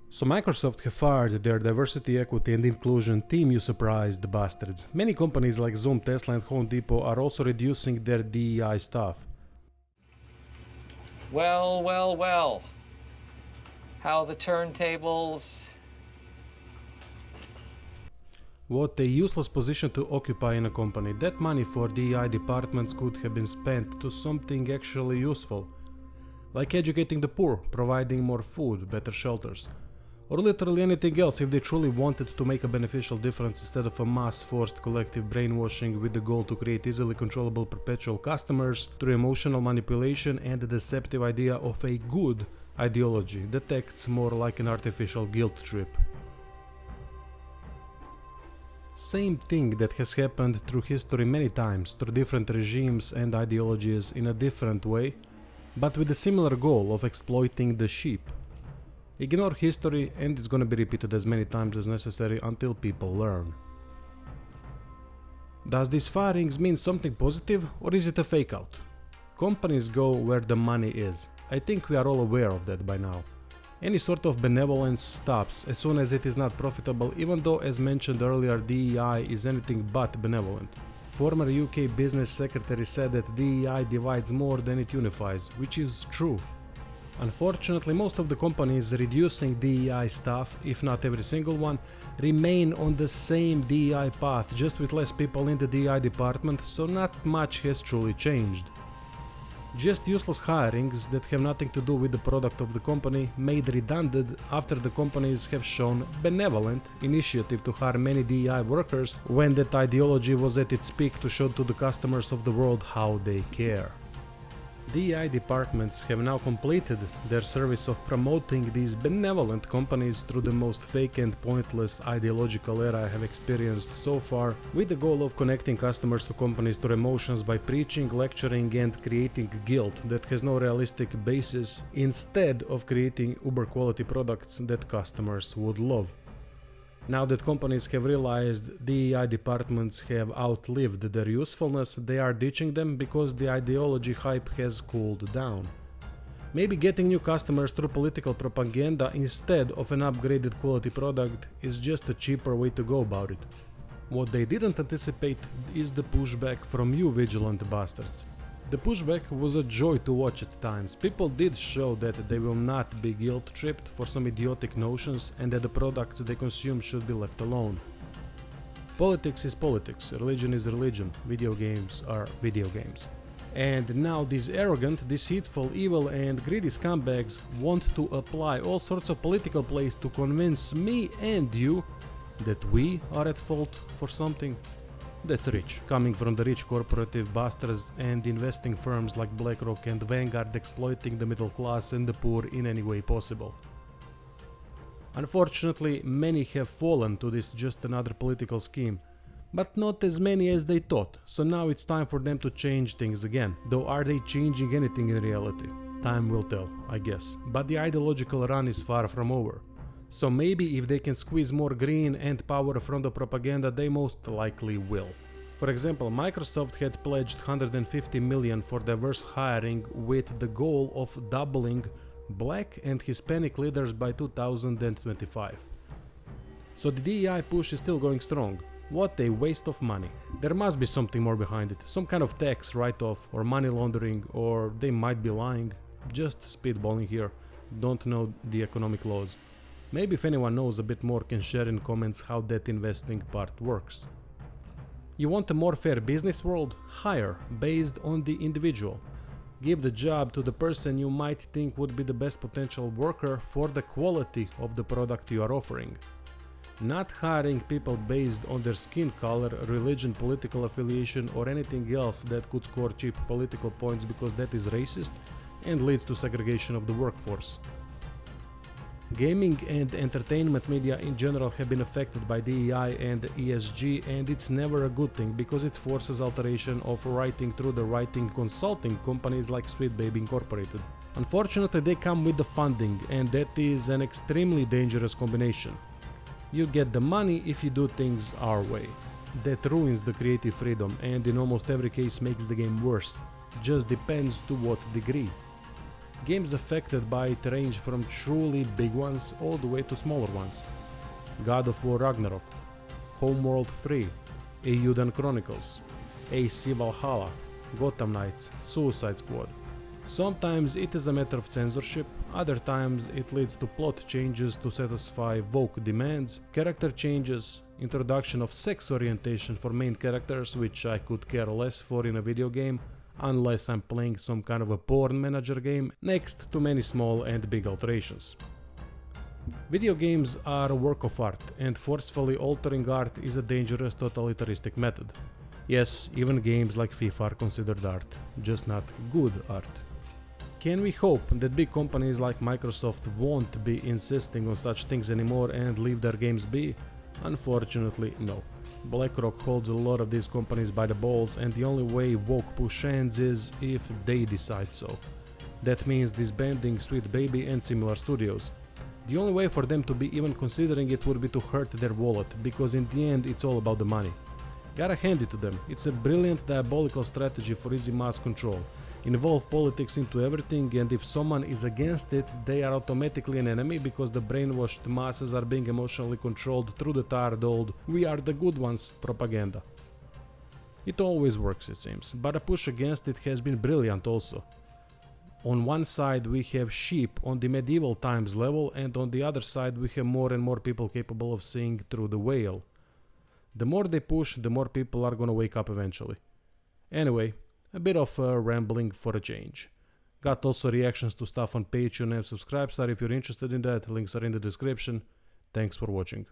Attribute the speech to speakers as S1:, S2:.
S1: So Microsoft have fired their diversity, equity and inclusion team, you surprised bastards. Many companies like Zoom, Tesla and Home Depot are also reducing their DEI staff.
S2: Well, well, well. How the turntables...
S1: What a useless position to occupy in a company. That money for DEI departments could have been spent to something actually useful. Like educating the poor, providing more food, better shelters. Or literally anything else if they truly wanted to make a beneficial difference instead of a mass-forced collective brainwashing with the goal to create easily controllable perpetual customers through emotional manipulation and the deceptive idea of a good ideology that acts more like an artificial guilt trip. Same thing that has happened through history many times, through different regimes and ideologies in a different way, but with a similar goal of exploiting the sheep. Ignore history and it's gonna be repeated as many times as necessary until people learn. Does these firings mean something positive or is it a fake out? Companies go where the money is. I think we are all aware of that by now. Any sort of benevolence stops as soon as it is not profitable, even though, as mentioned earlier, DEI is anything but benevolent. Former UK business secretary said that DEI divides more than it unifies, which is true. Unfortunately, most of the companies reducing DEI staff, if not every single one, remain on the same DEI path, just with less people in the DEI department, so not much has truly changed. Just useless hirings that have nothing to do with the product of the company, made redundant after the companies have shown benevolent initiative to hire many DEI workers when that ideology was at its peak to show to the customers of the world how they care. DEI departments have now completed their service of promoting these benevolent companies through the most fake and pointless ideological era I have experienced so far, with the goal of connecting customers to companies through emotions by preaching, lecturing and creating guilt that has no realistic basis, instead of creating uber quality products that customers would love. Now that companies have realized DEI departments have outlived their usefulness, they are ditching them because the ideology hype has cooled down. Maybe getting new customers through political propaganda instead of an upgraded quality product is just a cheaper way to go about it. What they didn't anticipate is the pushback from you vigilant bastards. The pushback was a joy to watch at times. People did show that they will not be guilt-tripped for some idiotic notions and that the products they consume should be left alone. Politics is politics, religion is religion, video games are video games. And now these arrogant, deceitful, evil and greedy scumbags want to apply all sorts of political plays to convince me and you that we are at fault for something. That's rich, coming from the rich corporative bastards and investing firms like BlackRock and Vanguard exploiting the middle class and the poor in any way possible. Unfortunately, many have fallen to this just another political scheme, but not as many as they thought, so now it's time for them to change things again. Though are they changing anything in reality? Time will tell, I guess, but the ideological run is far from over. So maybe if they can squeeze more green and power from the propaganda, they most likely will. For example, Microsoft had pledged $150 million for diverse hiring with the goal of doubling Black and Hispanic leaders by 2025. So the DEI push is still going strong. What a waste of money. There must be something more behind it, some kind of tax write-off or money laundering, or they might be lying. Just speedballing here, don't know the economic laws. Maybe if anyone knows a bit more can share in comments how that investing part works. You want a more fair business world? Hire based on the individual. Give the job to the person you might think would be the best potential worker for the quality of the product you are offering. Not hiring people based on their skin color, religion, political affiliation or anything else that could score cheap political points because that is racist and leads to segregation of the workforce. Gaming and entertainment media in general have been affected by DEI and ESG, and it's never a good thing because it forces alteration of writing through the writing consulting companies like Sweet Baby Incorporated. Unfortunately, they come with the funding, and that is an extremely dangerous combination. You get the money if you do things our way. That ruins the creative freedom and in almost every case makes the game worse. Just depends to what degree. Games affected by it range from truly big ones all the way to smaller ones. God of War Ragnarok, Homeworld 3, Eiyuden Chronicles, AC Valhalla, Gotham Knights, Suicide Squad. Sometimes it is a matter of censorship, other times it leads to plot changes to satisfy woke demands, character changes, introduction of sex orientation for main characters, which I could care less for in a video game, unless I'm playing some kind of a porn manager game, next to many small and big alterations. Video games are a work of art, and forcefully altering art is a dangerous totalitarianistic method. Yes, even games like FIFA are considered art, just not good art. Can we hope that big companies like Microsoft won't be insisting on such things anymore and leave their games be? Unfortunately, no. BlackRock holds a lot of these companies by the balls, and the only way woke push ends is if they decide so. That means disbanding Sweet Baby and similar studios. The only way for them to be even considering it would be to hurt their wallet, because in the end it's all about the money. Gotta hand it to them, it's a brilliant diabolical strategy for easy mass control. Involve politics into everything, and if someone is against it, they are automatically an enemy because the brainwashed masses are being emotionally controlled through the tired old "we are the good ones" propaganda. It always works, it seems, but a push against it has been brilliant also. On one side we have sheep on the medieval times level, and on the other side we have more and more people capable of seeing through the veil. The more they push, the more people are gonna wake up eventually. Anyway, a bit of rambling for a change. Got also reactions to stuff on Patreon and Subscribestar if you're interested in that, links are in the description. Thanks for watching.